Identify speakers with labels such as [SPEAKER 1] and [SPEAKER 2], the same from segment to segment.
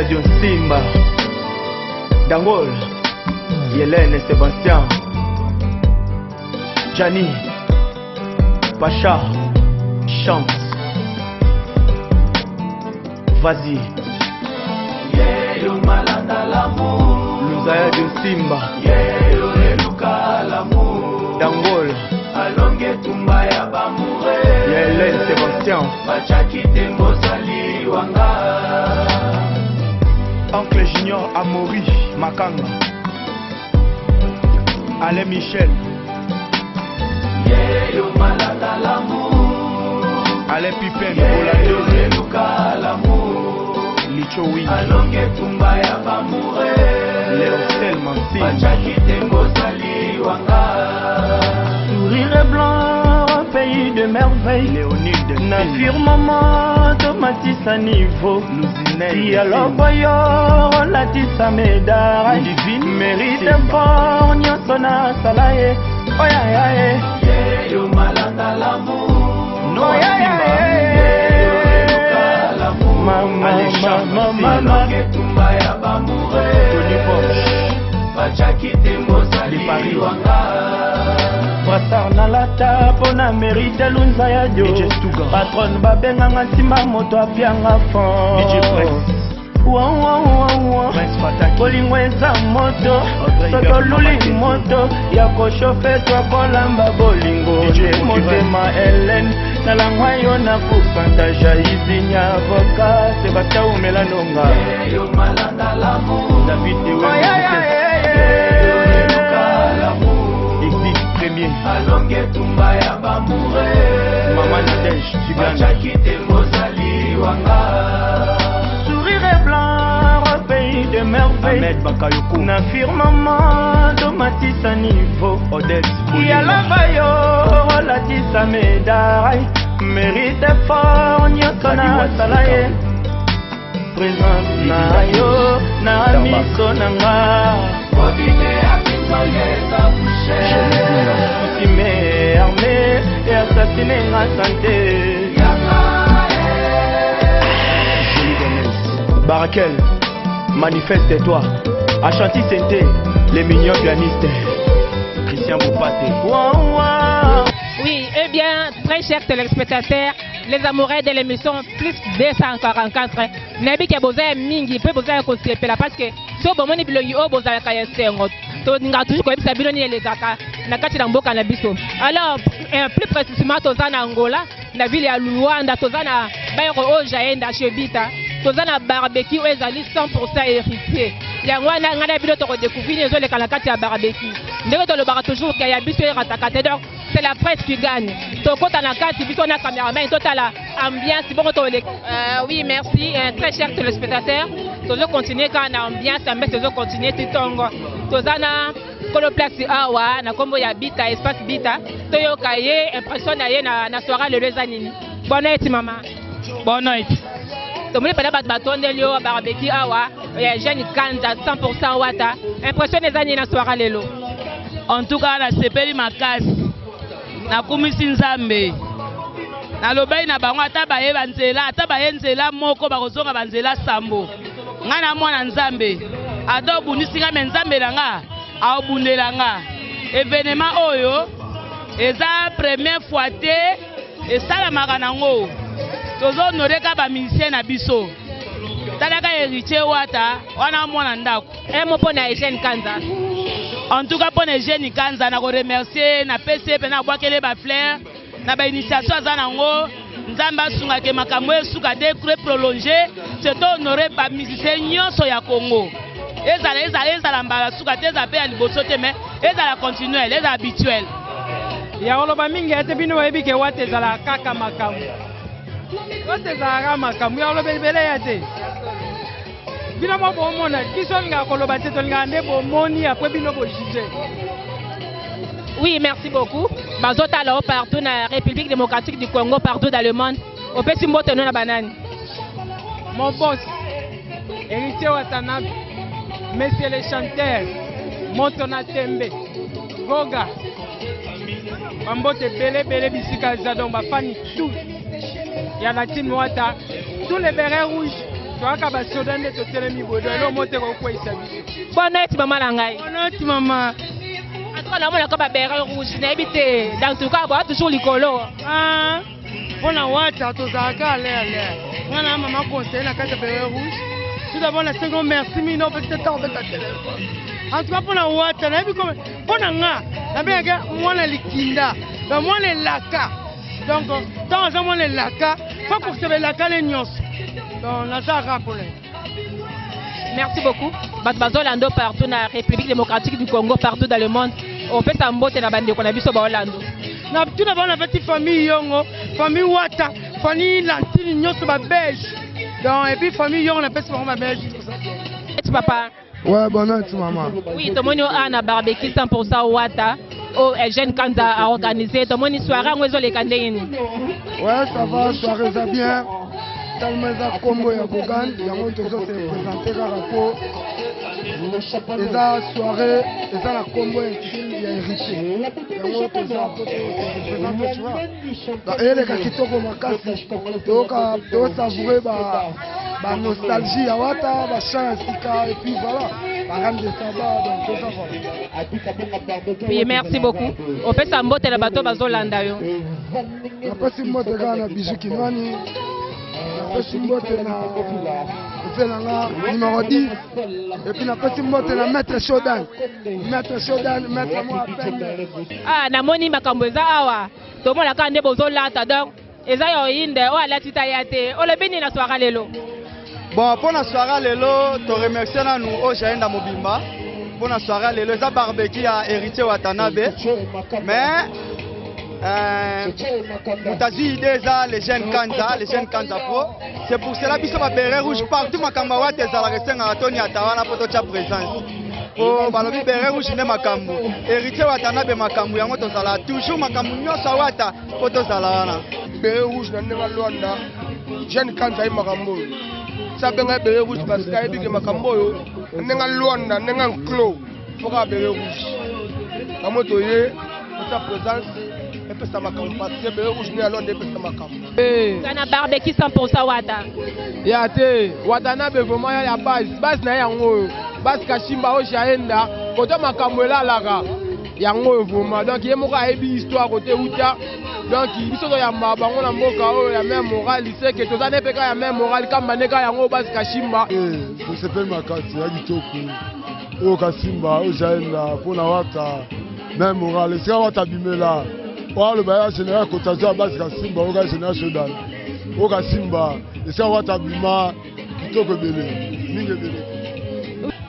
[SPEAKER 1] John Simba, Dangol, Hélène Sébastien, Gianni, Pacha, chante. Vas-y.
[SPEAKER 2] Yeyo malanda l'amour.
[SPEAKER 1] Luzaya John Simba.
[SPEAKER 2] Yeyo eluka l'amour.
[SPEAKER 1] Dangol.
[SPEAKER 2] Alonge tumba ya bamure.
[SPEAKER 1] Hélène Sébastien.
[SPEAKER 2] Bachaki tembo sali wanga.
[SPEAKER 1] Oncle Junior Amaury Makanga. Alain Michel.
[SPEAKER 2] Yeyo malanda l'amour.
[SPEAKER 1] Alain Pipen Bolade.
[SPEAKER 2] Eluka l'amour.
[SPEAKER 1] Licho Oui.
[SPEAKER 2] Alonge tumba ya bamure.
[SPEAKER 1] Léocel Mansi.
[SPEAKER 2] Bachaki tembo sali wanga.
[SPEAKER 3] Sourire blanc, pays de merveille.
[SPEAKER 1] Léonide.
[SPEAKER 3] Na firmament, tomatisa niveau. Dialogue boyo, latisa médaille.
[SPEAKER 1] Divine.
[SPEAKER 3] Mérite fort, nyonso na salaye. Oya ya ye.
[SPEAKER 2] Yeyo malanda l'amour.
[SPEAKER 1] No Simba.
[SPEAKER 3] Mama, mama, mama.
[SPEAKER 2] Alonge tumba ya bamure.
[SPEAKER 1] Tony Bosch.
[SPEAKER 2] Bachaki tembo sali wanga.
[SPEAKER 3] Brassard na lata pona mérite lunza ya dio.
[SPEAKER 1] DJ Stuga.
[SPEAKER 3] Patron babenganga nsimba moto apianga fond.
[SPEAKER 1] DJ Prince. Prince Fataki.
[SPEAKER 3] Bolingo eza moto totoluli moto ya koshofe twakolamba bolingo
[SPEAKER 1] DJ
[SPEAKER 3] motema Hélène nalangwa yo na kukantaja izinya avoka Sebastien umela nonga
[SPEAKER 2] Yeyo malanda l'amour.
[SPEAKER 1] David Ewe. Exit Premier.
[SPEAKER 2] Alonge tumba ya bamure.
[SPEAKER 1] Maman Nadège Uganda.
[SPEAKER 2] Bachaki tembo sali wanga.
[SPEAKER 3] Sourire blanc, pays de merveille.
[SPEAKER 1] Ahmed Bakayoko.
[SPEAKER 3] Na firmament, tomatisa niveau.
[SPEAKER 1] Odette
[SPEAKER 3] Yalaba yo, latisa médaille. Mérite fort, nyonso na salaye. Présence na yo, na miso na nga.
[SPEAKER 2] Bobine ya bitole sa bouche.
[SPEAKER 3] Ultime armé et assassiné nga santé.
[SPEAKER 1] Barakel, manifeste-toi. Ashanti Sente, les mignons pianistes. Christian Boupate.
[SPEAKER 4] Oui, eh bien, très chers téléspectateurs, les amoureux de l'émission plus 244, Nabi qui a besoin mingi, peut besoin qu'on se pèle parce que si on a besoin de besoin de nga toujours comme ça biloni les zaka na kati na mboka na biso. Alors plus précisément tozana Angola na ville ya Luanda tozana bayro ojaenda chebita tozana barbecue ezali 100% héritier yango na ngana bilo to redécouvrir les ole kana kati ya barbecue ndeko to le bara toujours qu'il y a biso rataka donc c'est la presse qui gagne to kota na kati biso na cameraman totala ambiance bon to le oui merci très chers téléspectateurs tozo continuer quand na ambiance mais tozo continuer titongo tozana Coloplex awa na kombo ya Bita espace Bita toyoka ye impression na ye na soirée le lezanini bonne nuit maman bonne nuit tomoni pala bat batondeli yo barbecue awa ya jeune Kanza 100% wata impression ezani na soirée lelo
[SPEAKER 5] en tout cas na sepeli makasi na kumisi nzambe na lobai na bango ata baye banzela ata baye nzela moko bakozonga banzela sambo nga na mwana nzambe ado bunisika me nzambe nanga aobundela nga événement oyo eza première fois te esalamaka nango tozohonoreka bamusicien na biso talaka héritier wata wana mwana ndako
[SPEAKER 4] emo mpo na Eugène Kanza
[SPEAKER 5] en tout cas mpo na Eugène Kanza na koremercier na pese mpe na bwakele bafleur na bainitiation aza nango nzambe asungake makambo esuka te prolongé c'est honoré bamusicien nyonso ya Congo ezala mbala suka te eza pe ya liboso te mais ezala continuel ezala habituel
[SPEAKER 3] ya oloba mingi ete bino bayebi ke wate ezala kaka makambo wate ezalaka makambo ya oloba ebele ya te bino mo bomona biso olingaka koloba te tolingaka nde bomoni apres bino bojuge.
[SPEAKER 4] Oui, merci beaucoup. Bazotala partout na République démocratique du Congo, partout dans le monde. Opesi mbote no na banani.
[SPEAKER 3] Mon boss, héritier Watanabe, Monsieur le chanteur, Motona Tembe, Goga, Bambote Bele Bisika Zadon, Bafani, tous. Il y a la team Wata, tous les bérets rouges, toaka basoda nde totelemi bodo elo mote kokweyisa biso
[SPEAKER 4] Bonne nuit, maman Langai.
[SPEAKER 3] bonoti mama
[SPEAKER 4] En tout cas, on a comme un béret rouge. N'habitez dans tout cas, boire toujours les colos.
[SPEAKER 3] mpona wata tozalaka ale wana mama conseil na kati ya bere rouge tout d'abord na sengo merci mino peut-être temps avec ta téléphone en tout cas mpona wata nayebi comme mpona nga nabengaka mwana likinda donc mwana elaka donc ntango aza mwana elaka fo korseba elaka le nyonso donc nazalaka mpona
[SPEAKER 4] Merci beaucoup. Bazolando partout dans la République démocratique du Congo, partout dans le monde. On fait ça en beauté dans la bande qu'on a vu sur Baolando.
[SPEAKER 3] tout d'abord na petite famille yongo famille wata famille lantine nyonso babelge donc et puis famille yongo na pesi bango babelge
[SPEAKER 4] Et papa?
[SPEAKER 6] Ouais, bonne nuit, maman.
[SPEAKER 4] Oui, tout le monde a un barbecue 100% Wata. Oh, jeune Kanza a organisé. Tout le monde soirée en les candéines.
[SPEAKER 6] Ouais, ça va, soirée ça bien. Tellement ça combo ya Bogan, il y a un autre qui s'est présenté par rapport. Et ça soirée, et ça la combo il y a hérité. Il y a un autre qui s'est présenté, tu vois. Et les gars qui tombent au makasi, donc savourer la nostalgie à Wata, la chance, et puis voilà. La reine de Saba, donc tout ça voilà.
[SPEAKER 4] Oui, merci beaucoup. On fait ça en beauté le bateau Bazolanda.
[SPEAKER 6] La petite mot de gars, la bijou qui noie. Petit mbote na numéro 10 et puis na petit mbote na maître Shodan maître moi appelle
[SPEAKER 4] na moni makambo eza awa to mona ka nde bozolata donc eza yo inde o alatita ya te o lebini na soirée lelo
[SPEAKER 7] bon pour na soirée lelo to remercier na nous au Jaenda Mobimba pour na soirée lelo eza barbecue à héritier Watanabe mais Moutazi déjà les jeunes Kanza Pro. C'est pour cela que ma béret rouge partout ma kambawa tes à la recette à Tony Atawana pour ta présence. Oh, balobi béret rouge ne makambo. Héritier Watanabe makambo yango to sala toujours makambo nyoso wata pour to sala wana.
[SPEAKER 6] Béret rouge na ndenga Luanda. Jeune Kanza yi makambo. Ça benga béret rouge parce que ebi ke makambo yo ndenga Luanda ndenga Clo. Foka béret rouge. Kamoto ye ta présence. Et puis ça m'a comme parce que le rouge n'est alors des ça m'a comme.
[SPEAKER 4] Kana barbecue 100% Wata.
[SPEAKER 8] Ya te Watanabe vraiment ya base na yango base Kashimba o Jaenda koto makambo la laka yango vraiment donc ye moko ayebi histoire côté uta donc biso to ya mabango na mboka o ya même moral c'est que to zane peka ya même moral kama neka yango base Kashimba
[SPEAKER 6] je s'appelle Makati ya Kitoko o Kashimba o Jaenda pona waka même moral c'est Wata bimela. Le bailleur général Kotazo à base Simba, au gars général Shodan. Au gars Simba, et ça va t'abîmer, plutôt que Bélé.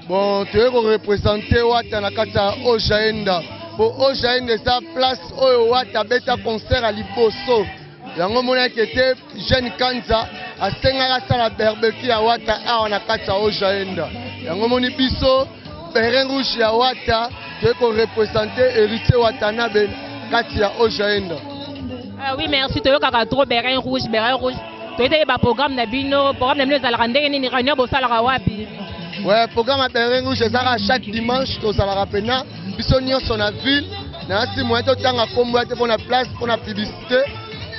[SPEAKER 6] Bon, tu es représenté Wata Nakata Ojaenda. Pour Ojaenda, sa place au Wata Beta concert à Liboso. Yango mona qui était jeune Kanza, à Sengara Sala Barbecue à Wata à Nakata Ojaenda. Yango moni biso, Beren Rouge à Wata, tu es représenté héritier Watanabe. Katia Ojaenda.
[SPEAKER 4] Oui, merci. Tu as trop béret rouge. Tu as un programme de programme de la réunion pour la wapi.
[SPEAKER 6] Ouais, programme de béret rouge, c'est chaque dimanche, tu as la pena. Bisognos sur la ville. Nasi moyen de temps à combattre pour la place, pour la publicité.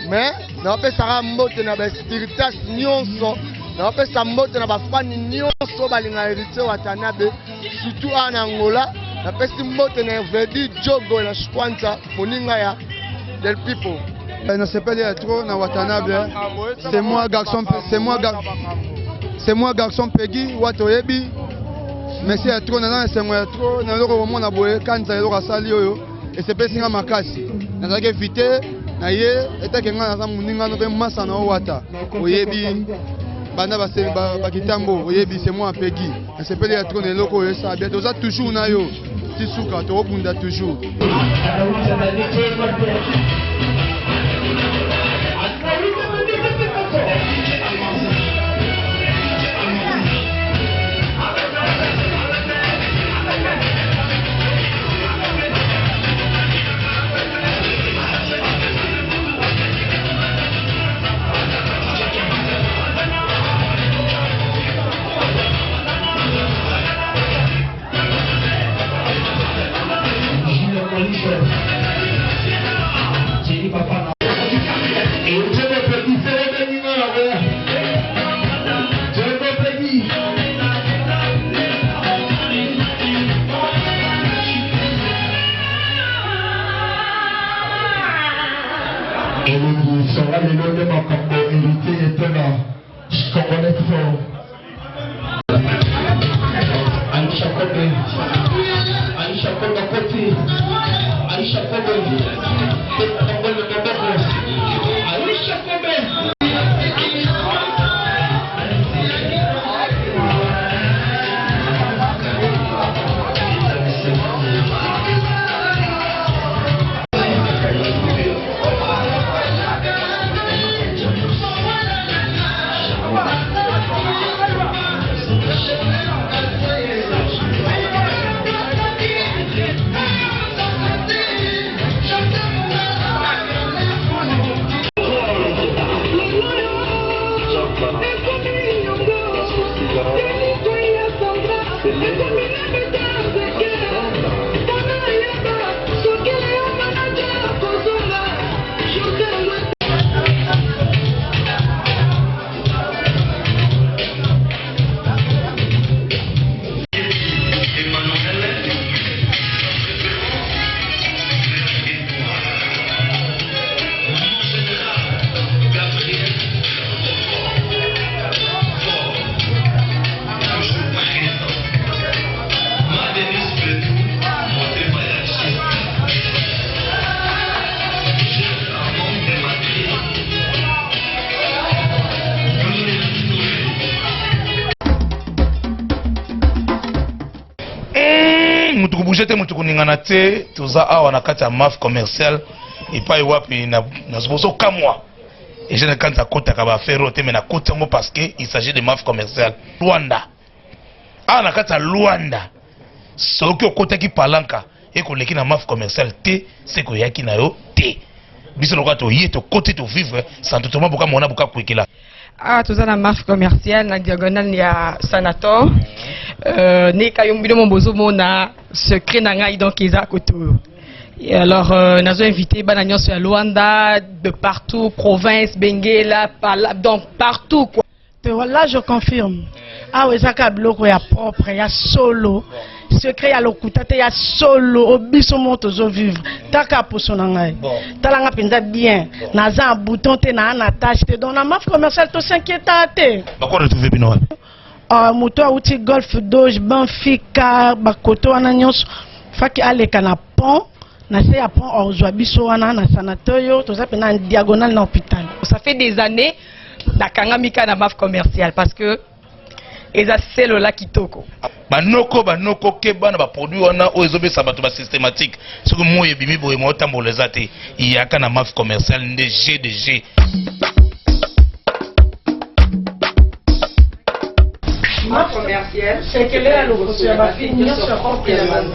[SPEAKER 6] Mais, on peut ça monter dans la spiritas nyonso. On peut ça monter dans la fan nyonso balinga héritier Watanabe. Surtout en Angola. La peste mote na vedi jogo la shkwanza moninga ya del people. Ne s'appelle trop na Watanabe. C'est moi garçon Peggy Watoyebi. Mais c'est trop na c'est moi trop na loko mona boye kanza loko sali oyo et c'est pesinga makasi. Na zake vite na ye etakenga na moninga no pe masa na wata. Oyebi banda ba kitambo oyebi c'est moi Peggy. Ne s'appelle trop na loko yo ça bientôt ça toujours na yo. Souka, tu rebondas toujours.
[SPEAKER 9] Voilà le nom de ma communauté et de la Congolais fort. Aïcha Kobe, Aïcha Kobe Koti, Aïcha Kobe, Aïcha Kobe.
[SPEAKER 10] Jete mutuku ningana te toza awa na kati ya maf commercial epai wapi na zobozo kamwa et je ne kanta kota ka ba fero te mais na kota ngo parce que il s'agit de maf commercial Luanda awa na kati ya Luanda soki okota ki palanka ekoleki na maf commercial te seko yaki na yo te biso lokwa to yeto côté to vivre sans tout boka mona boka kwekela.
[SPEAKER 11] Ah, toza na marche commerciale na diagonale ya Sanator. Ne kayombino mombozo mona secret na ngai donc eza koto. Et alors nazo invité bana nyonso ya Luanda de partout, province, Benguela, donc partout quoi.
[SPEAKER 12] Là je confirme. Ah oui, ça ka bloko ya propre, ya solo. Secret ya lokuta te ya solo obiso moto zo vivre. Taka poso na ngai. Talanga pinda bien. Naza bouton te na na tâche te donc na marque commerciale to s'inquiète te.
[SPEAKER 10] Ba ko retrouver bino.
[SPEAKER 12] Moto outi Golf Doge Benfica bakoto wana nyonso faki aleka na pont na se ya pont ozwa biso wana na sanatoyo to zape na diagonale na hôpital.
[SPEAKER 11] Ça fait des années nakangamika na marque commerciale parce que eza selo la kitoko.
[SPEAKER 10] Banoko keba na ba produit wana o ezobesa bato ba systématique soki moye bimi boye mo tamboleza te iyaka na marque commerciale nde GDG.
[SPEAKER 11] Marque commerciale, c'est que là le monsieur va finir sur complément.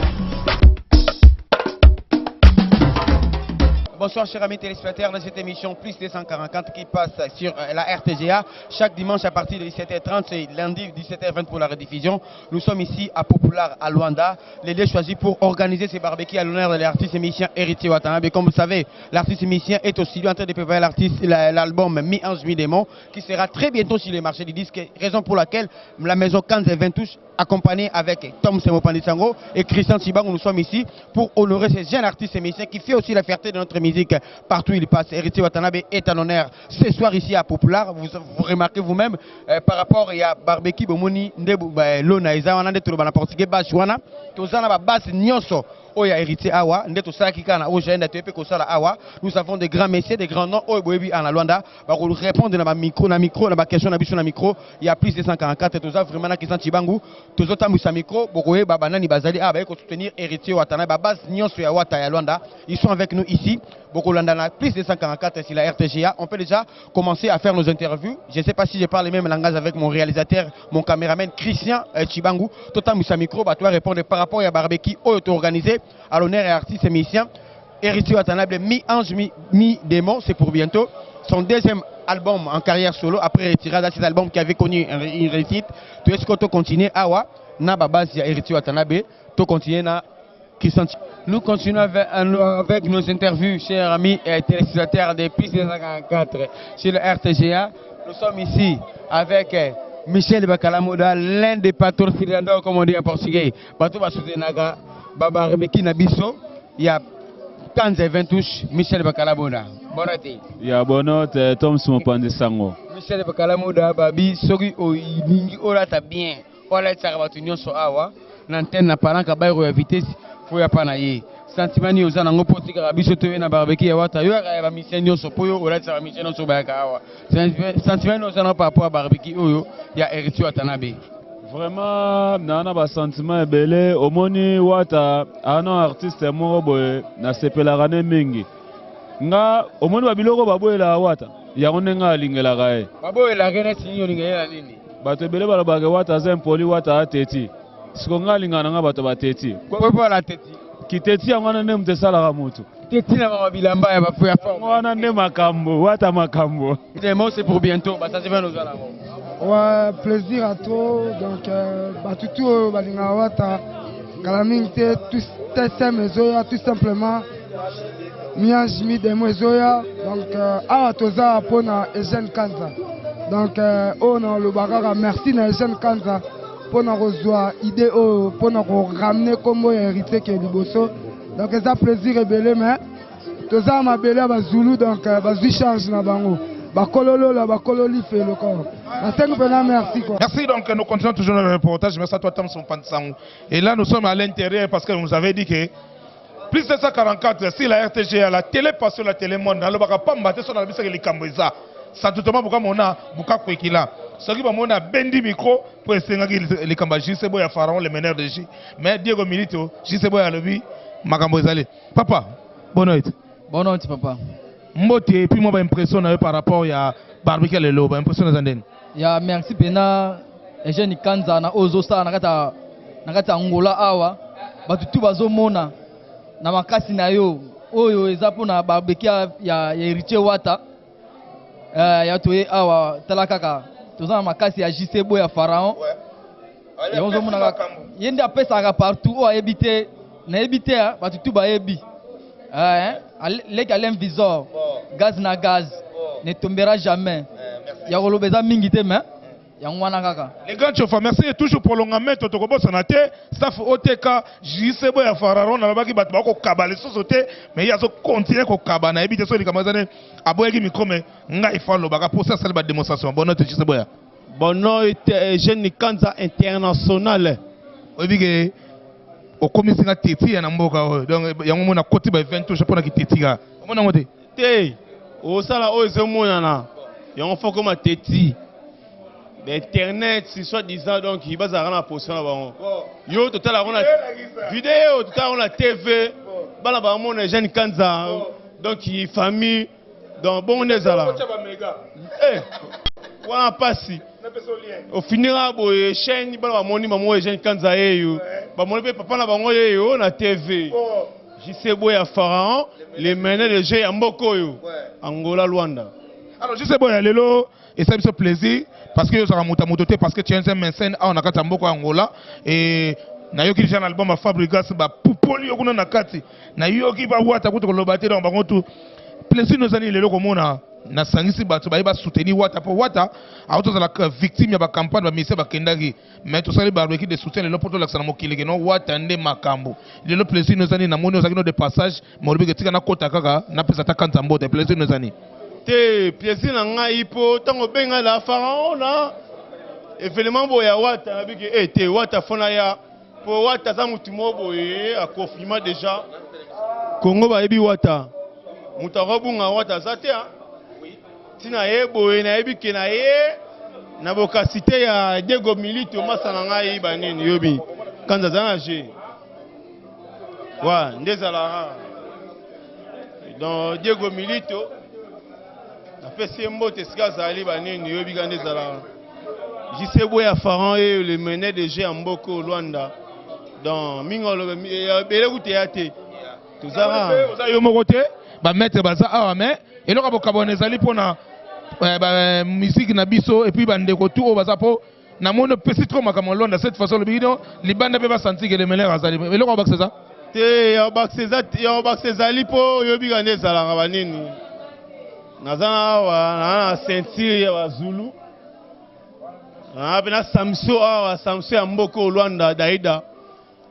[SPEAKER 13] Bonsoir chers amis téléspectateurs de cette émission Plus 244 qui passe sur la RTGA chaque dimanche à partir de 17h30 et lundi 17h20 pour la rediffusion. Nous sommes ici à Popular à Luanda, les deux choisis pour organiser ces barbecues à l'honneur de l'artiste émissien Héritier Watanabe. Comme vous savez, l'artiste émissien est au studio en train de préparer l'album Mi-Ange Mi-Démon qui sera très bientôt sur les marchés du disque, raison pour laquelle la maison 15 et 20 touches accompagné avec Tom Semopanisango et Christian Chibango, nous sommes ici pour honorer ces jeunes artistes émissien qui fait aussi la fierté de notre musique partout où il passe. Héritier Watanabe est en honneur ce soir ici à Popular. Vous remarquez vous-même par rapport à barbecue bomoni ndebu lona izawana ndetu bana portugais bashwana tozana ba basse nyonso oya Héritier awa ndetu saki kana ojenda tepe ko sala awa. Nous avons des grands messieurs, des grands noms oyebi en Luanda ba ko répondre na micro na ba question na biso na micro. Il y a plus de 144 toza vraiment na Christian Chibango tozota musa micro bokoye baba nani bazali ba ko soutenir Héritier Watanabe ba base nyonso ya wata ya Luanda. Ils sont avec nous ici. Bokolanda plus de 144 sur la RTGA. On peut déjà commencer à faire nos interviews. Je ne sais pas si je parle le même langage avec mon réalisateur, mon caméraman Christian Chibango. Total Moussa Micro, bah, toi répondre par rapport à barbecue auto-organisé à l'honneur et artiste émissien. Héritier Watanabe, Mi-Ange Mi-Démon, c'est pour bientôt. Son deuxième album en carrière solo, après retirage de cet album qui avait connu une réussite. Tu est-ce que tu continues à na base ya Héritier Watanabe, tu continues na Christian. Nous continuons avec nos interviews, chers amis et téléspectateurs de Plus 244 sur le RTGA. Nous sommes ici avec Michel Bakalamoda, l'un des patrons finlandais, comme on dit en portugais. Bato Basutenaga, Baba Rebeki Nabiso, il y a 15 et 20 touches, Michel Bakalamoda. Bonate.
[SPEAKER 14] Ya bonote Tom Smopande Sango.
[SPEAKER 13] Michel Bakalamuda babi soki o ilingi olata bien. Ola tsaka batu nyonso awa. Na antenne na paranga bayro ya vitesse fo ya pana ye. Sentiment ni ozana ngo potika biso to na barbecue ya wata yo ya ba mission nyonso po yo ola tsaka mission nyonso ba ka awa. Sentiment ni ozana par rapport à barbecue oyo ya Eritio Atanabe.
[SPEAKER 14] Vraiment nana ba sentiment ebele omoni wata ana artiste moko boye na sepelaka ne mingi. Nga omoni babiloko baboyela wata yango ndenga alingelaka ye.
[SPEAKER 13] Baboyela kene sinyo lingela nini?
[SPEAKER 14] Bato ebele balobaka wata zempoli wata ateti. Siko nga alingana nga bato bateti.
[SPEAKER 13] Kwa la teti?
[SPEAKER 14] Kiteti yango wana nde mutesalaka mutu.
[SPEAKER 13] Teti na mabilamba ya bafu ya forme.
[SPEAKER 14] Wana nde makambo, wata makambo.
[SPEAKER 13] Les mots c'est pour bientôt, bah ça se fait nous allons.
[SPEAKER 15] Ouais, plaisir à toi. Donc, Batutu, Balinga Wata, Galamingte, tout Mezoya, tout simplement. Mianjimi de Mezoya. Donc, Awatoza Pona Ejen Kanza. Donc, on a le bagara, merci na Ejen Kanza. Pona Rozoa, idée, Pona ramener comme hérité que Liboso. Donc, c'est un plaisir et belé, mais Toza ma belé à Zulu, donc, Bazu change na bango. Merci, quoi.
[SPEAKER 10] Merci, donc nous continuons toujours le reportage. Merci à toi, Tom Sompansang. Et là, nous sommes à l'intérieur parce que vous nous avez dit que plus de 144, si la RTG, la télé passe sur la télémonde, on ne va pas battre sur la musique de l'Ikamboza. Sans tout le monde, on a beaucoup de là. Ce qui va bendi micro pour essayer de l'Ikamba. Je sais pas, Pharaon, le meneur de J. Mais Diego Milito, je sais pas, le Makambozali. Papa, bonne nuit.
[SPEAKER 16] Bonne nuit, papa.
[SPEAKER 10] Mbote et puis moi impression par rapport à barbecue le loba impression zanden
[SPEAKER 16] ya merci pena Eugène Kanza na ozosa nakata ngola awa batu tu bazomona na makasi na yo oyo eza pona barbecue ya Eritio Wata ya toye awa talakaka toza na makasi ya JC Boy ya Pharaon ya ozomona kaka yende apesa partout o ebité na ebité batu tu ba ebi les galènes visor gaz na gaz ne tombera jamais ya kolobeza mingi te mais ya ngwana kaka
[SPEAKER 10] les grands chauffeurs merci et toujours prolongament to ko bosana te staff OTK JC Boy ya Pharaon na babaki bato bako kabale sosote mais ya zo continuer ko kabana ebite so likamazane aboyeki micro mais ngai falo baka pour ça c'est la démonstration bonne note JC Boy
[SPEAKER 17] bonne note Jeune Kanza international
[SPEAKER 10] obige au commissaire teti na mboka donc yango mona côté ba 20 touche pona ki teti ga mona ngote
[SPEAKER 17] te o sala o ezomona na yango faut comme teti d'internet si soit disant donc il va za na position na bango yo total on a vidéo total on a TV bana ba mona Jeune Kanza donc il famille donc bon ezala wana pasi au finira boye chaîne bana ba moni mamo Jeune Kanza eyo ba moni pe papa na bango eyo na TV JC Boy ya Pharaon les meneurs de jeu ya mboko yo Angola Luanda.
[SPEAKER 10] Alors JC Boy lelo et ça me fait plaisir parce que yo sera mototé parce que tu es un mécène on a kata mboko Angola et na yoki déjà album à Fabrigas ba pupoli yo kuna na kati na yoki ba wata kuto kolobate dans bango tout plaisir nos amis lelo komona na sangisi bato ba soutenir wata pour wata auto za la victime ya ba campagne ba mise ba kendaki mais tout ça les barbecue de soutien le poto la sana mokileke no wata nde makambo le plaisir nos amis na moni ozaki no de passage molobi ke tika na kota kaka na pesa ta kanza mbote plaisir nos amis
[SPEAKER 17] te plaisir na ngai po tango benga la Pharaon na événement boya wata na biki te wata fona ya po wata za mutu moboye a confirmer déjà Congo ba ebi wata mutu akobunga wata zate tina yeboye na ebike na ye na bokasite ya Diego Milito masana ngai banini yobi Kanza zana je wa ndezala donc Diego Milito na pesi mbote sika zali banini yobi ndezala JC Boy ya Pharaon et le meneur de jeu en Mboko Luanda donc mingolo bele kuteate tozara
[SPEAKER 10] yo mokote ba mettre baza awa mais eloko bokabone zali pona ba musique na biso et puis bandeko tout au bazapo na mono pesi trop makamo Luanda cette façon le bino libanda pe ba sentir que le meneur azali eloko ba ça
[SPEAKER 17] te ya ba zali po yo biga ndezala banini nazana wa na ceinture ya Zulu na Samso awa Samso ya Mboko Luanda daida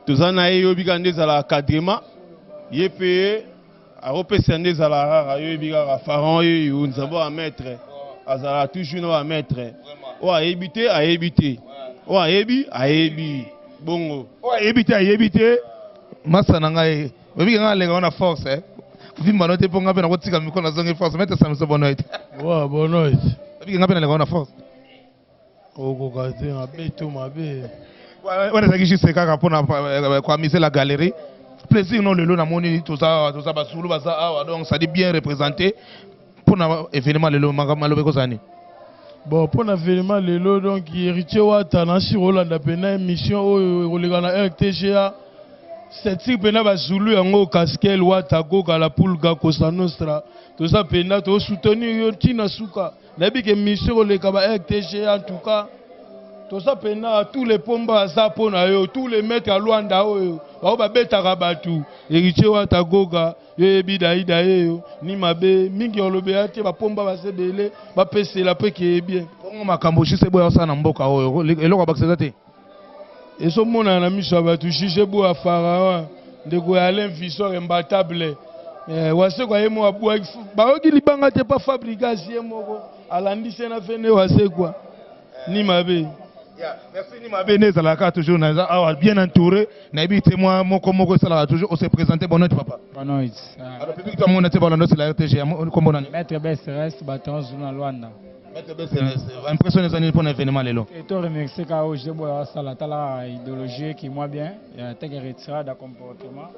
[SPEAKER 17] tozana ye yobi kande zala kadrema yepe aropesa nde ezala rara yo yebi kaka pharaon oyo nzambe ya maître azala toujours na ba maître oyo ayebi te ayebi te oyo ayebi bongo
[SPEAKER 10] oyo ayebi te masa na ngai oyebi nga alenga wana force vimba no te mpo nga mpe nakotika mikolo nazongi force mete samiso bonoite
[SPEAKER 18] bonoite
[SPEAKER 10] oyebi nga mpe nalenga wana force
[SPEAKER 18] okoka te mabe to mabe
[SPEAKER 10] wana ezalaki juste kaka mpona koamise la galerie plaisir non lelo namoni toza basulu baza awa donc ça dit bien représenté mpona événement lelo maloba ekozala
[SPEAKER 18] bon mpona événement lelo donc héritier wata nasi kolanda mpena émission oyo ekoleka na rtga setir mpena bazulu yango kaskel wata kokala pulga cosa nostra toza mpena tosoutenir yo ntina suka nayebi ke émission ekoleka ba rtga en tout cas toza mpena tous les pomba aza mpona yo tous les maîtres ya lwanda oyo bao babetaka bato héritier wata goga yo yebi daida yeyo ni mabe mingi olobeya te bapomba basebele bapesela mpe ke bien
[SPEAKER 10] bongo makambo jise boya osala na mboka oyo eloko abakisaka te
[SPEAKER 18] ezomonana na miso ya bato jise boya pharaon ndeko ya alain visor imbatable wasekwa ye mo abwa bayoki libanga te pa fabrikasi ye moko alandise na fene wasekwa ni mabe
[SPEAKER 10] merci ni mabe ne ezalaka toujours na awa bien entouré nayebi te mwa moko esalaka toujours ose présenter bonoite papa
[SPEAKER 19] bonoite
[SPEAKER 10] alors public to amona te balando c'est la RTG kombo nani
[SPEAKER 19] maître BSRS baton zulu na Luanda
[SPEAKER 10] maître BSRS impression ezani pour un événement lelo
[SPEAKER 19] et to remercier ka oje boya sala tala idéologie qui moi bien tek retirade de comportement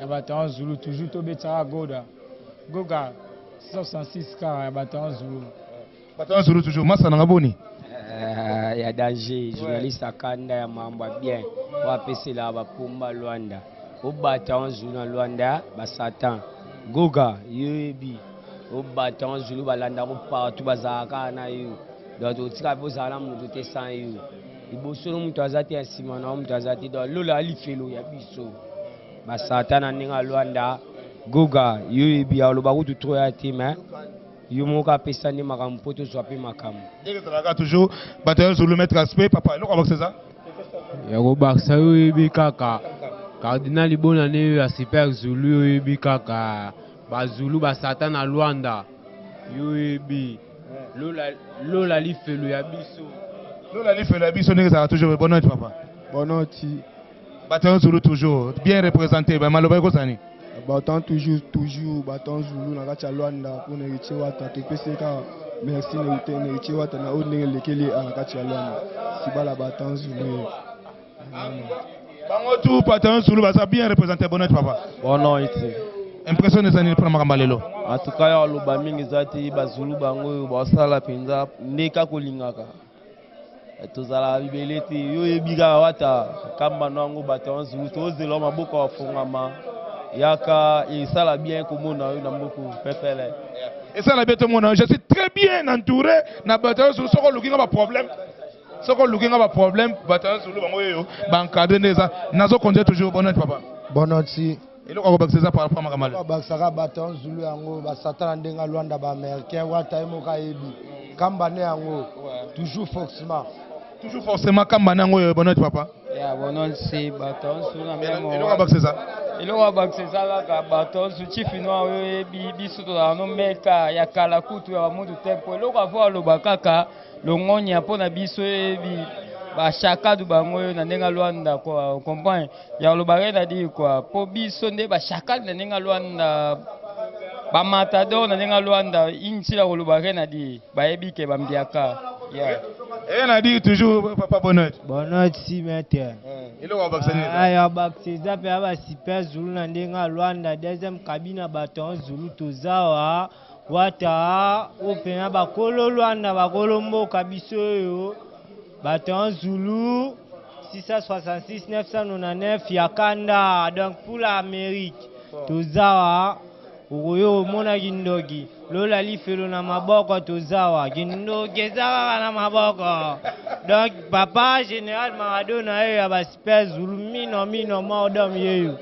[SPEAKER 19] et baton zulu toujours to betara goga 66 car baton
[SPEAKER 10] zulu toujours masa na ngaboni
[SPEAKER 20] ya danger journaliste akanda ya mambo bien wapesela bapomba Luanda obata onzulu na Luanda basatan goga yebi obata onzulu balanda ko partout bazaka na yo donc otika bozala mutu te sans yo iboso mutu azati asima na mutu azati donc lola alifelo ya biso basatan na ninga Luanda goga yebi aloba kutu trop ya tema yo moka pesa ni makambo poto so ape makambo
[SPEAKER 10] ndenge tolaka toujours bataillon zulu mettre aspect papa eloko abakisa ça
[SPEAKER 19] ya ko bakisa yo yebi kaka cardinal ibona ne ya super zulu yo yebi kaka bazulu basatan na Luanda yo yebi lola lifelo ya biso
[SPEAKER 10] ndenge tolaka toujours bonoite papa
[SPEAKER 6] bonoite
[SPEAKER 10] bataillon zulu toujours bien représenté ba maloba ekozani
[SPEAKER 6] Battant toujours, battant Zulu na kati ya Luanda pour héritier wata topeseka merci na héritier wata na o ndenge lekeli na kati ya Luanda sibala battant Zulu
[SPEAKER 10] bango tout battant Zulu baza bien représenté bonoite papa
[SPEAKER 21] bonoite
[SPEAKER 10] impression ezani pour makambo lelo
[SPEAKER 21] en tout cas ya loba mingi zati bazulu bango basala penza ndeka kolingaka tozala bibele te yo yebika wata kamba nango battant Zulu tozela maboko afungama yaka isala bien komona yo na mboko pepele
[SPEAKER 10] isala bien tomona je suis très bien entouré na bataillon Zulu soko lukinga ba problème bataillon Zulu bango yo ba encadrer neza nazo conduire toujours bonoite papa
[SPEAKER 6] bonoite
[SPEAKER 10] eloko bakisa par rapport à makamalo
[SPEAKER 6] bakisaka bataillon Zulu yango basatana ndenga Luanda ba américain wata emoka yebi kamba ne yango toujours forcément
[SPEAKER 10] kamba nango bonoite papa
[SPEAKER 21] ya bonoite bataillon Zulu na memo
[SPEAKER 10] eloko bakisa
[SPEAKER 21] eloko bakiseza kaka bato chief no oyo biso tozala no meka ya kala kutu ya bamutu te mpo eloko avo aloba kaka longonya mpona biso yebi bashakadu bango oyo na ndenge Luanda kwa comprendre ya olobaka na di kwa mpo biso nde bashakadu na ndenge Luanda bamatador na ndenge Luanda insila kolobaka na di bayebi ke bambiaka
[SPEAKER 10] et on a dit toujours papa
[SPEAKER 22] bonoite si maître
[SPEAKER 10] eloko abakisani
[SPEAKER 22] aya bakiseza pe aba super Zulu na ndenge Luanda deuxième cabine baton Zulu tozawa wata opena bakolo Luanda bakolo mboka biso yo baton Zulu 666 999 ya kanda donc pour l'Amérique tozawa oyo mona gindogi lola lifelo na maboko tozawa gindogi ezaka na maboko donc papa général Maradona yo ya ba super Zulu mino modom yeyo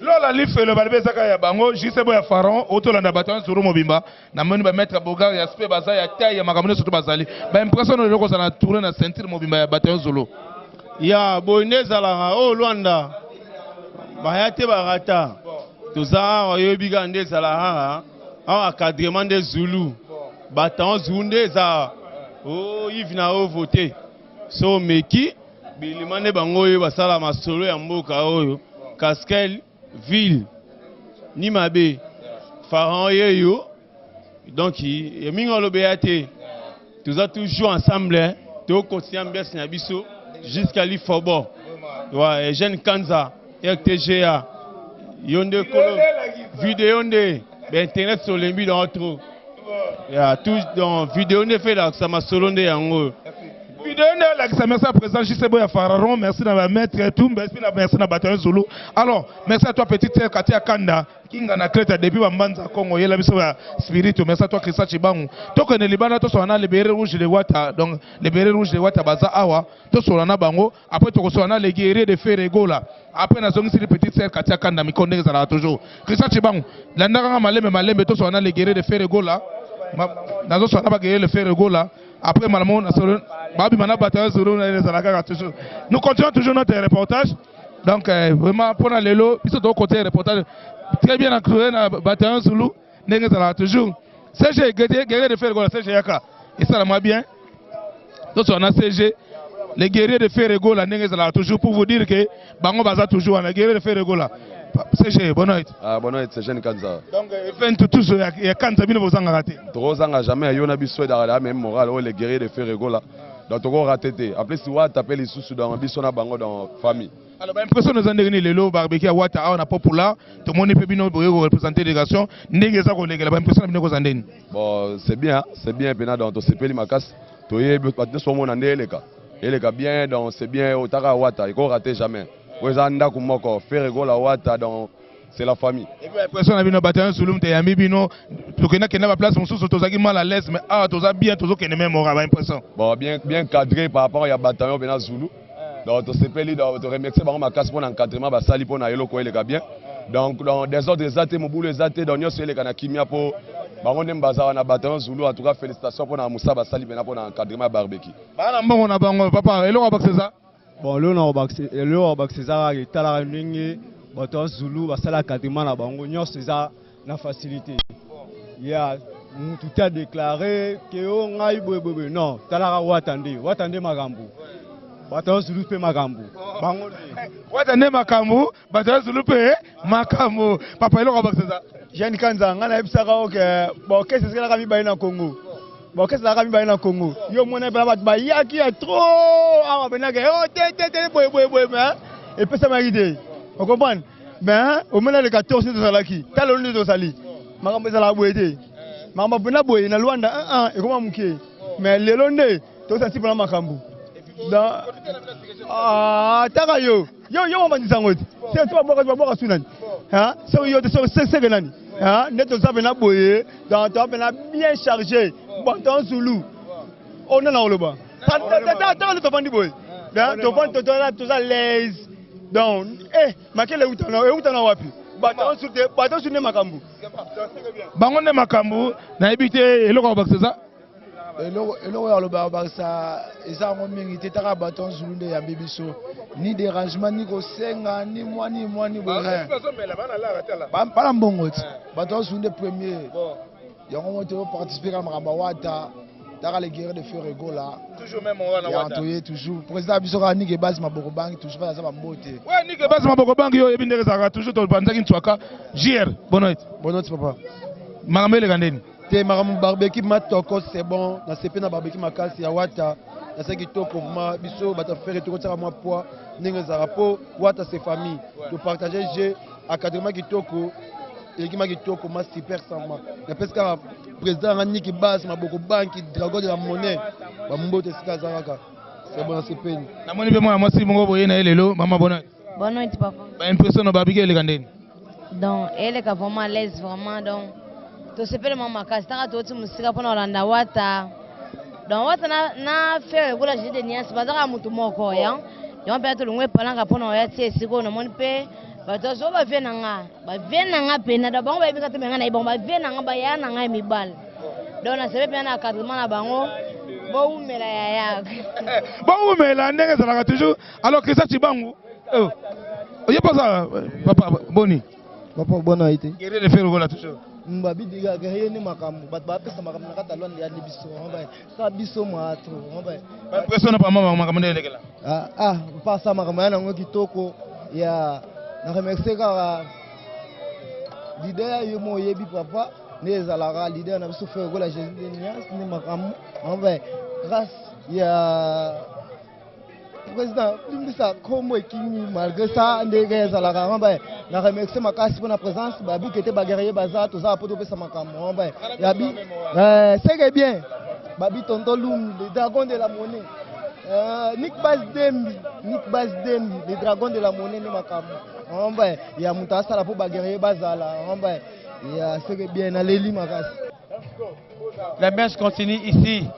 [SPEAKER 10] lola lifelo balibezaka ya bango jise bo ya pharaon otolanda bataillon Zulu mobimba na moni ba mettre bogar ya aspect baza ya taille ya makambo surtout bazali ba impression na loko sana tourner na ceinture mobimba ya bataillon Zulu
[SPEAKER 17] ya boyne zalanga o Luanda bayate barata toza oyebi ka nde ezala awa encadrement de Zulu bataillon Zulu nde eza Yves na voté so meki bilima nde bango oyo basala masolo ya mboka oyo Caskel ville ni mabe Pharaon yeyo donc mingi olobe ya te toza toujours ensemble to continuer mbes na biso jusqu'à l'Ifobo ouais jeune Kanza RTGA yonde kolo vidéo nde internet sur lembi dans trop ya tout dans vidéo nde fait la ça ma solo nde yango
[SPEAKER 1] vidéo nde la ça merci à présent Jisebo ya Pharaon merci na ba maître tout merci na bataillon Zulu. Alors merci à toi petite sœur Katia Kanda kinga na Crète depuis Bambanza Congo yela biso ya spirit merci à toi Christa Chibangu to connaît libana to sona le béret rouge de Wata donc le béret rouge de Wata baza awa to sona bango après to sona les guerriers de Ferregola après na zongi si petite sœur Katia Kanda mi connaît ça toujours Christa Chibangu landanga malembe to sona les guerriers de Ferregola nazo sona ba guerrier de Ferregola après malamon na solo babi mana bataille Zulu na les alaka toujours nous continuons toujours notre reportage donc vraiment pour la lelo biso to côté reportage très bien encadré na bataillon Zulu ndenge ça toujours CG guerrier de Ferregola CG yaka et ça la bien donc on a CG les guerriers de Ferregola ndenge ça toujours pour vous dire que bango baza toujours na guerrier de Ferregola CG bonne nuit
[SPEAKER 2] bonne nuit c'est jeune Kanza
[SPEAKER 1] donc event tous ya Kanza bino bozanga raté
[SPEAKER 2] tozanga jamais yona biso da même moral les guerriers de Ferregola donc on raté après si wa taper les sous dans biso na bango dans famille.
[SPEAKER 1] Alors, l'impression nous avons dit le barbecue à Wata, on a populaire, tout le monde peut bien représenter délégation.
[SPEAKER 2] Bon, c'est bien, pendant dans ton CPL Makas, tu es bien, donc c'est bien au Tara Wata, il ne rate jamais. Vous avez faire la Wata, donc c'est la famille.
[SPEAKER 1] Et puis l'impression que nous avons Zulum, tu as mis Bino, tu connais qu'il n'y a pas de place, tu as mal à l'aise, mais tu as bien, tu as même l'impression.
[SPEAKER 2] Bon, bien cadré par rapport à bataillon Bena Zulu. Donc, c'est pas lui de remercier ma casse pour l'encadrement, sali pour na yelo ko ele bien. Donc, dans des autres zaté, mon boulot zaté, dans nyos ele kana kimia pour bango mbaza na bataillon Zulu. En tout cas, félicitations pour na Moussa Basali bena pour l'encadrement barbecue.
[SPEAKER 1] Bana mbongo na bango papa, elo ba César.
[SPEAKER 7] Bon, lo ba César ki tala ndenge bataillon Zulu basala encadrement na bango nyos César na facilité. Ya mutu ta déclaré que o ngai boye non, tala watande magambo. Bataillon Zulu pe makambu. Bango
[SPEAKER 1] watane makambu, bataillon Zulu pe makambu. Papa elo ba César.
[SPEAKER 7] Jeune Kanza ngana ebisaka oke bon qu'est-ce que la kami ba na Congo. Bon qu'est-ce que la kami ba na Congo. Yo mona ba yaki ya trop awa benaka oh te boy mais et puis ça m'a idée. On comprend? Ben au moment le 14 de Salaki, talo ndi do sali. Makambu sala boyete. Makambu bena boy na Luanda et comment muke. Mais le londe to senti pour makambu. Taka yo mabandisa ngoti c'est toi boka sunani so yo c'est que nani neto ça na boye dans toi bien chargé bataillon Zulu on a na oloba ta to bandi boye to bandi to ça l'aise donc makele utana wapi bataillon Zulu makambu
[SPEAKER 1] bango ne makambu na ebité eloko ba César.
[SPEAKER 23] Eloko ya loba bakisa eza ngo mingi te taka bataillon Zulu nde ya bibiso ni dérangement ni kosenga ni mwani boye bana mbongo ti bataillon Zulu nde premier yango moto participer ka makamba Wata taka les guerriers de Ferregola
[SPEAKER 1] toujours même on va na Wata
[SPEAKER 23] toujours président biso ka nike base maboko bangi toujours fa za mbote
[SPEAKER 1] ouais nike base maboko bangi yo ebindeke zaka toujours to banzaki ntwaka JR bonne nuit
[SPEAKER 23] papa
[SPEAKER 1] makamele kandeni
[SPEAKER 23] te makambo barbecue matoko c'est bon na sepe na barbecue makasi ya Wata na ce kitoko vraiment biso bata faire to kotaka moi poids ndenge za rapport Wata c'est famille to partager j'ai académie kitoko et kitoko ma super sama na pesca président ngani ki base maboko banki dragon de la monnaie ba mbote sika zaka c'est bon na sepe
[SPEAKER 1] na moni be moi si mongo boye na elelo mama bonne
[SPEAKER 24] nuit papa
[SPEAKER 1] ba impression no barbecue ele kandeni
[SPEAKER 24] donc elle est vraiment à l'aise vraiment donc to sepele mama kasi taka to musika pona olanda Wata donc Wata na faire gola jide nias bazaka mutu moko ya yon pe to lungwe palanga pona ya tie siko no moni pe bato zo ba venanga pena da bango ba ibika to menga na ibon ba venanga ba ya na ngai mibal donc na sepe pena kadrima na bango bo umela ya
[SPEAKER 1] bo umela ndenge zalaka toujours alors que ça Chibangu oye pas ça papa boni
[SPEAKER 3] Papa bona été.
[SPEAKER 1] Guerrier de faire gola toujours.
[SPEAKER 3] Mbabi diga guerrier ni makambo. Ba pesa makambo na kata lwanda ya libiso. Sa biso matro.
[SPEAKER 1] Ba impression pa mama makambo ndele kala.
[SPEAKER 3] Pas ça makambo ya ngo kitoko ya na remercier ka leader yo mo yebi papa nezalaka leader na biso faire gola Jésus de Nias ni makambo. Grâce ya président Limbisa comme Kingi malgré ça ndege za la ramba na remercier makasi pour la présence babi qui était bagarrier bazar tout ça pour doper sa makambo ya bi c'est bien babi tonton Lum le dragon de la monnaie Nick Bazdembi le dragon de la monnaie ni makambo ya mutasa la pour bagarrier bazar la ya c'est bien na leli makasi.
[SPEAKER 13] La messe continue ici.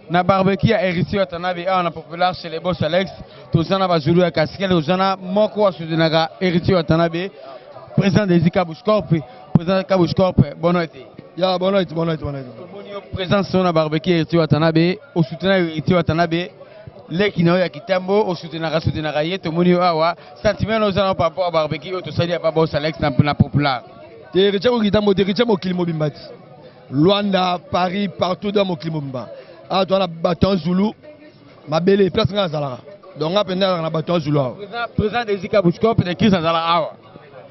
[SPEAKER 13] Na barbecue à héritier Watanabe on a populaire chez les boss Alex tous en a Zulu à Casquel tous en a moko soudenaga héritier Watanabe président des Kabushkorp président Kabushkorp bonne été
[SPEAKER 23] ya bonne été
[SPEAKER 13] président son na barbecue héritier Watanabe au soutenir héritier Watanabe les kinao ya kitambo au soutenaga yeto monio awa sentiment nos en par rapport à barbecue au sali à boss Alex na populaire
[SPEAKER 23] héritier ko kitambo héritier mo kilimo bimbati Luanda Paris partout dans mo kilimo bimba. Ah, tu as un bâton Zulu, ma belle place dans Zala. Donc, on a un bâton Zulu.
[SPEAKER 13] Président des Kabushkorp de qui ça Zala.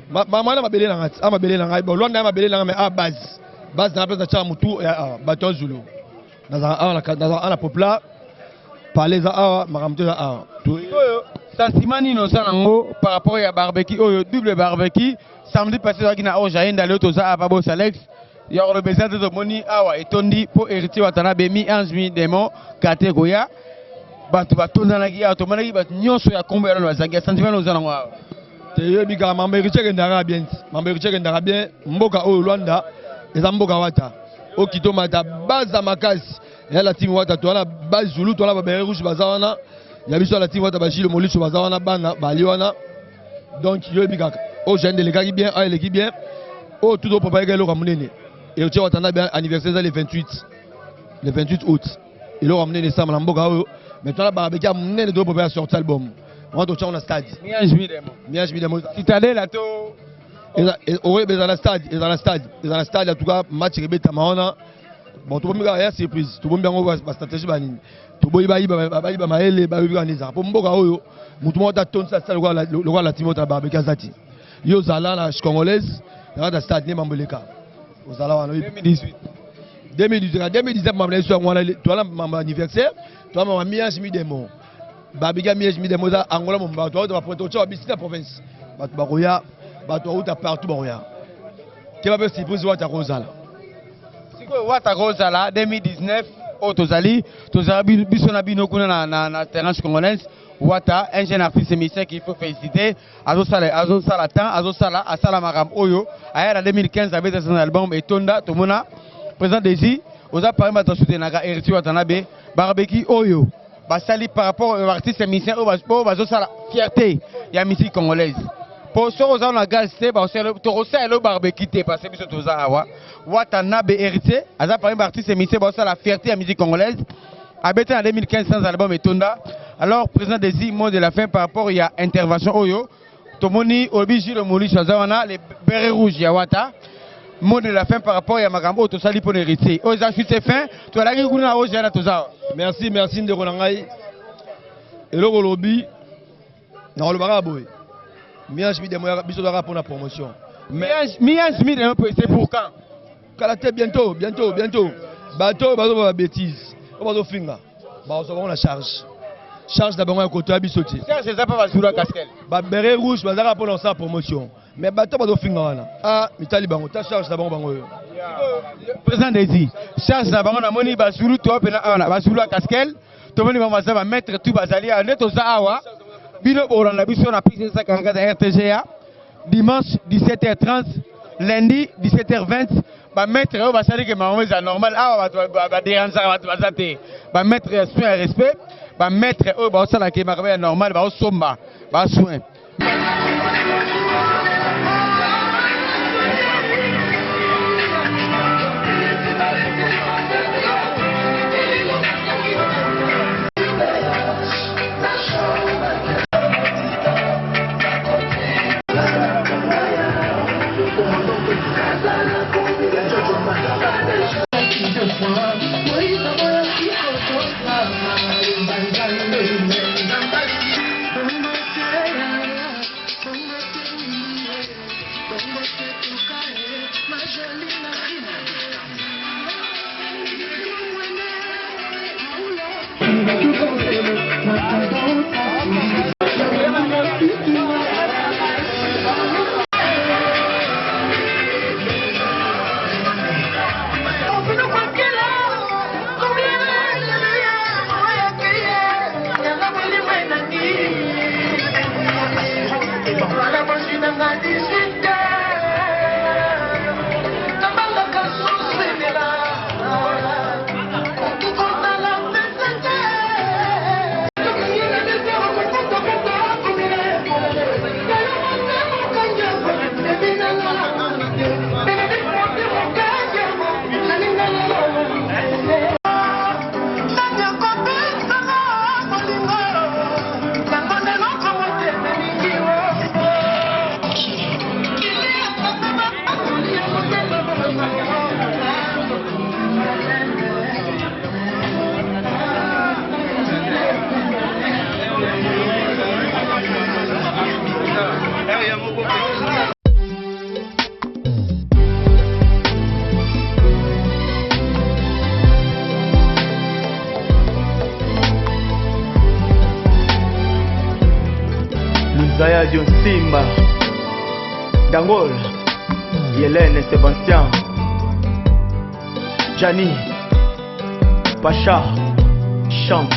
[SPEAKER 23] Maman ma belle langue, ma belle langue. Bon, l'on a ma belle langue, mais à base dans la place de Chamutu, bâton Zulu. Dans la populaire, parler à Maramte à.
[SPEAKER 13] Sentiment innocent par rapport à barbecue, double barbecue. Samedi passé, on a Ojaïn d'aller au Toza à Babos Alex. Il y a le besoin de moni awa et tondi pour héritier Watanabe mi ange démon catégoria batu batonda na gia automatiquement bat nyonso ya kombo ya lwazanga sentiment nos anwa
[SPEAKER 23] te yebi ka mamba héritier ndara bien mboka o Luanda eza mboka wata o kitomata baza makasi ya la team wata to na base Zulu to na ba rouge bazawana ya biso la team wata ba jilo moliso bazawana bana baliwana donc yebi ka o jeune de l'équipe bien a l'équipe bien o tout do papa ngelo kamunene. Et tu as anniversaire le 28 août. Il a ramené les samedi à Mboka. Maintenant, la barbecue a mené les deux pour sortir l'album. On va toucher au stade. Miage Midemo.
[SPEAKER 13] Citadelle là,
[SPEAKER 23] oui, mais dans le stade. Dans le stade, en tout cas, match rébété à Mahona. Bon, tout le monde a surprise. Tout le monde a une stratégie. Tout le monde a une stratégie. Pour Mboka, tout le monde a tonné ça. Le roi la team de la barbecue. Yo Zala, la congolaise, dans le stade, n'est pas Mboleka. 2018. 2019, tu as mon anniversaire, tu as mon miage midemo. Babiga miage midemo, Angola, mon bateau, tu vas prendre au bisi la province. Baroya, bateau, tu as partout Baroya. Quel va se poser à Rosala?
[SPEAKER 13] Si quoi, Wata Rosala, 2019, au Tozali, Tozabi, Bisonabino, na terrain congolaise. Wata, un jeune artiste émissaire qu'il faut féliciter. Azosala Asala Maram Oyo. Aya 2015 avec son album et Tonda, Tomona, président Desi, Oza Parima Tosude Naga, Héritier Watanabe, Barbecue Oyo. Basali par rapport aux artistes émissaires, Bazosala fierté, il y a musique congolaise. Pour ce qu'on a gazé, Torosa et le barbecue, parce que c'est Toza Awa. Watanabe Héritier, Aza Parima artiste émissaire, Bazosala fierté, la musique congolaise. Abété en 2015 sans album et Tonda. Alors, président des mot de la fin par rapport à intervention Oyo. Tomoni, Obiji, le Mouli, Chazawana, les bérets rouges, Yawata. Mot de la fin par rapport à Magambo, tout ça, pour l'héritier. Oza, je suis fin. Tu as la gueule à Ojana, tout ça.
[SPEAKER 23] Merci, de Rolangaï. Et le lobby, dans le baraboy. Miage Midemo, Bisodara pour la promotion.
[SPEAKER 13] Miage Midemo, c'est pour quand?
[SPEAKER 23] Kalaté, bientôt. Bateau, bateau, bêtise. On va finir. On va la charge. Charge d'abord à côté à Bissoti.
[SPEAKER 13] Charge c'est pas sur la casquette.
[SPEAKER 23] Ba béret rouge, ba zara pour lancer la promotion. Mais bateau va finir là. Ah, mitali bango, ta charge d'abord bango.
[SPEAKER 13] Président Desi, charge d'abord na moni ba suru to pena ba suru la casquette. To moni ba maza ba mettre tout bazali à neto za awa. Bino borana biso na prise 54 RTGA. Dimanche 17h30, lundi 17h20. Ba mettre ba sali que maman est normal awa ba déranger ba zate. Ba mettre respect. Ba mettre eux ba osala ke marbe normal ba osomba ba soin.
[SPEAKER 4] Zaya Dion Simba, Dangol, Hélène Sébastien, Gianni, Pacha, chante.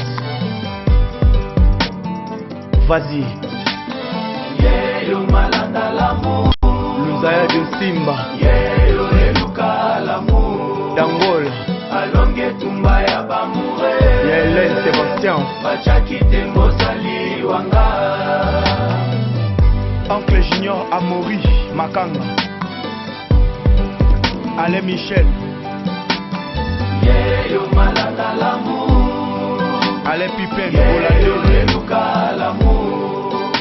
[SPEAKER 4] Vas-y. Zaya Dion Simba, Dangol, Hélène Sébastien, Oncle Junior Amaury Makanga, Alain Michel, Alain Pipin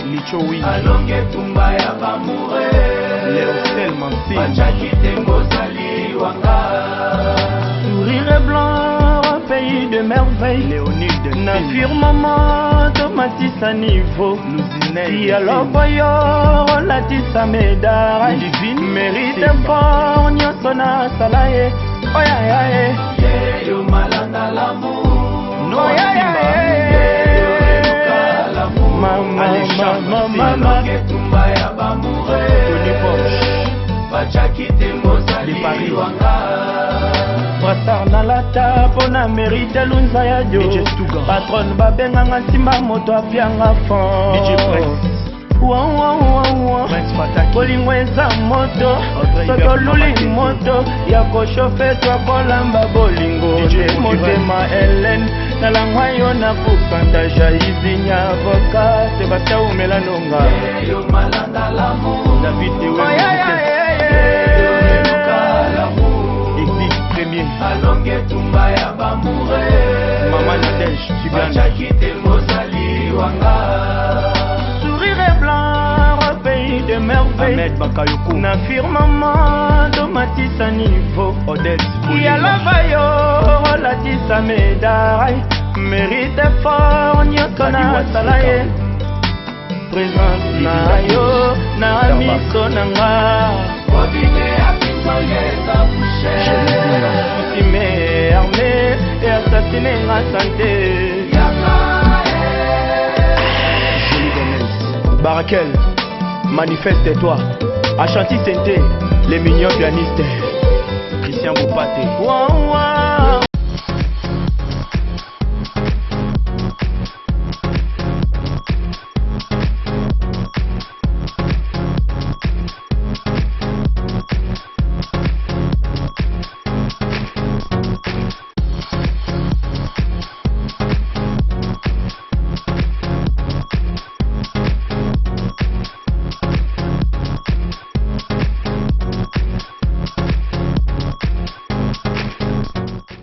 [SPEAKER 4] Lichoui, Léostel
[SPEAKER 5] Sourire blanc, pays de merveille,
[SPEAKER 4] Léonide
[SPEAKER 5] na firmament Tomatis à niveau, si alors voyons Latissa médaille, mérite fort, Nyosona Salaye, oyaye, yo malanda l'amour, no mama, Brassard na lata pona mérite lunza ya dio patron babenganga simba moto apianga fond bolingo eza moto soki oluli moto ya koshofe twakolamba bolingo te motema Hélène nalangwa yo na kokanta jaizinya avoka Sebastien umela nonga David premier alonge tumba ya bamure Maman Nadège Bachakite mozali wanga sourire blanc pays de merveille Ahmed Bakayoko na firmament Tomatis à niveau Odette Yala bayo Latissa médaille mérite fort Nyosona Salaye présence na yo na miso nanga Foutimé, armé et assassiné ma santé. Barakel, manifeste-toi. Ashanti Sente, les mignons pianistes. Christian Boupate.